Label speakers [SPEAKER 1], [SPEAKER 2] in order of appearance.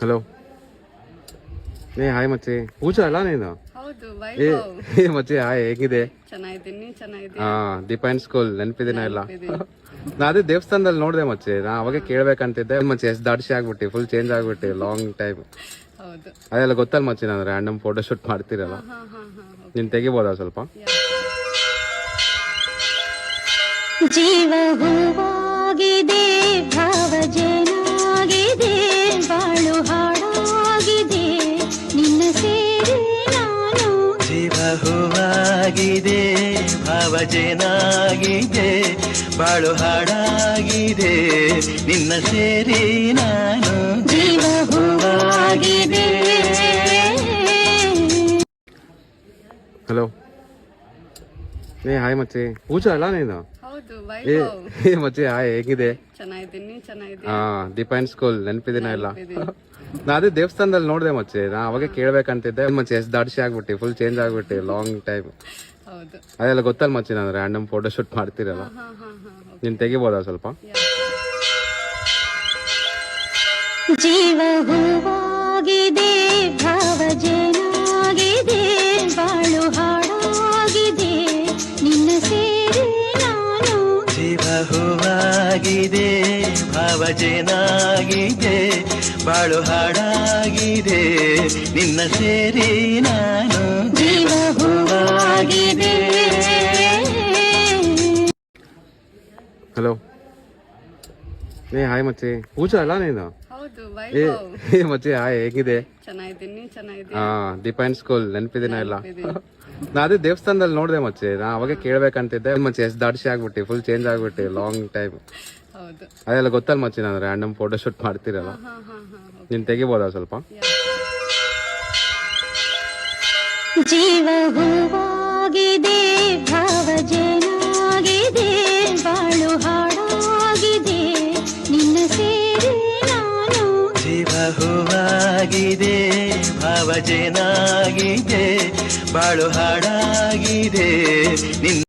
[SPEAKER 1] Hello hi ಮಚ್ಚಿ ಪೂಜಾ ಅಲ್ಲ ನೀನು?
[SPEAKER 2] ಹೌದು
[SPEAKER 1] ಮಚ್ಚಿ ಹಾಯ್, ಹೇಗಿದೆ? ಹಾ, ಡಿಪೈನ್ ಸ್ಕೂಲ್ ನೆನಪಿದಿನ ಇಲ್ಲ? ನಾ ಅದೇ ದೇವಸ್ಥಾನದಲ್ಲಿ ನೋಡಿದೆ ಮಚ್ಚಿ, ನಾ ಅವಾಗ ಕೇಳ್ಬೇಕಂತಿದ್ದೆ ಮಚ್ಚಿ. ಎಷ್ಟ್ ದಾಡ್ಸಿ ಆಗ್ಬಿಟ್ಟಿ, ಫುಲ್ ಚೇಂಜ್ ಆಗ್ಬಿಟ್ಟಿ, ಲಾಂಗ್ ಟೈಮ್. ಅದೆಲ್ಲ ಗೊತ್ತಲ್ಲ ಮಚ್ಚಿ, ನಾನು ರ್ಯಾಂಡಮ್ ಫೋಟೋ ಶೂಟ್ ಮಾಡ್ತಿರಲ್ಲ, ನೀನ್ ತೆಗಿಬೋದಾ ಸ್ವಲ್ಪ?
[SPEAKER 3] ಜೀವ ಹೂವಾಗಿದೆ, ಭಾವಜನಾಗಿದೆ, ಬಾಳು ಹಾಡಾಗಿದೆ, ನಿನ್ನ ಸೇರಿ ನಾನು.
[SPEAKER 4] ಜೀವ ಹೂವಾಗಿದೆ, ಭಾವಜನಾಗಿದೆ, ಬಾಳು ಹಾಡಾಗಿದೆ, ನಿನ್ನ ಸೇರಿ ನಾನು.
[SPEAKER 3] ಜೀವ ಹೂವಾಗಿದೆ.
[SPEAKER 1] ಹಲೋ ಹಾಯ್ ಮಚ್ಚಿ ಪೂಜಾ ಅಲ್ಲ ನೀನು? ಮಚ್ಚಿ ಹಾಯ್, ಹೇಗಿದೆ? ಹಾ, ಡಿಪೈನ್ ಸ್ಕೂಲ್ ನೆನಪಿದಿನ ಇಲ್ಲ? ನಾ ಅದೇ ದೇವಸ್ಥಾನದಲ್ಲಿ ನೋಡಿದೆ ಮಚ್ಚಿ, ನಾ ಅವಾಗ ಕೇಳ್ಬೇಕಂತಿದ್ದೆ ಮಚ್ಚಿ. ಎಷ್ಟ್ ದಾಡ್ಸಿ ಆಗ್ಬಿಟ್ಟಿ, ಫುಲ್ ಚೇಂಜ್ ಆಗ್ಬಿಟ್ಟಿ, ಲಾಂಗ್ ಟೈಮ್. ಅದೆಲ್ಲ ಗೊತ್ತಲ್ಲ ಮಚ್ಚಿ, ನಾನು ರ್ಯಾಂಡಮ್ ಫೋಟೋ ಶೂಟ್ ಮಾಡ್ತಿರಲ್ಲ, ನೀನ್ ತೆಗಿಬೋದಾ ಸ್ವಲ್ಪ?
[SPEAKER 3] ಜೀವ ಹೂವಾಗಿದೆ, ಭಾವಜನಾಗಿದೆ, ಬಾಳು ಹಾಡಾಗಿದೆ, ನಿನ್ನ ಸೇರಿ ನಾನು.
[SPEAKER 4] ಜೀವ ಹೂವಾಗಿದೆ, ಭಾವಜನಾಗಿದೆ, ಬಾಳು ಹಾಡಾಗಿದೆ, ನಿನ್ನ ಸೇರಿ ನಾನು.
[SPEAKER 3] ಜೀವ ಹೂವಾಗಿದೆ.
[SPEAKER 1] ಹಲೋ ಹಾಯ್ ಮಚ್ಚಿ ಪೂಜಾ ಅಲ್ಲ ನೀನು? ಮಚ್ಚಿ ಹಾಯ್, ಹೇಗಿದೆ? ಹಾ, ಡಿಪೈನ್ ಸ್ಕೂಲ್ ನೆನಪಿದಿನ ಇಲ್ಲ? ನಾ ಅದೇ ದೇವಸ್ಥಾನದಲ್ಲಿ ನೋಡಿದೆ ಮಚ್ಚಿ, ನಾ ಅವಾಗ ಕೇಳ್ಬೇಕಂತಿದ್ದೆ ಮಚ್ಚಿ. ಎಷ್ಟ್ ದಾಡ್ಸಿ ಆಗ್ಬಿಟ್ಟಿ, ಫುಲ್ ಚೇಂಜ್ ಆಗ್ಬಿಟ್ಟಿ, ಲಾಂಗ್ ಟೈಮ್. ಅದೆಲ್ಲ ಗೊತ್ತಲ್ಲ ಮಚ್ಚಿ, ನಾನು ರ್ಯಾಂಡಮ್ ಫೋಟೋ ಶೂಟ್ ಮಾಡ್ತಿರಲ್ಲ, ನೀನ್ ತೆಗಿಬೋದಾ ಸ್ವಲ್ಪ?
[SPEAKER 3] ಜೀವ ಹೂವಾಗಿದೆ, ಭಾವಜನಾಗಿದೆ, ಬಾಳು ಹಾಡಾಗಿದೆ, ನಿನ್ನ ಸೇರಿ ನಾನು.
[SPEAKER 4] ಜೀವ ಹೂವಾಗಿದೆ, ಭಾವಜನಾಗಿದೆ, ಬಾಳು ಹಾಡಾಗಿದೆ, ನಿನ್ನ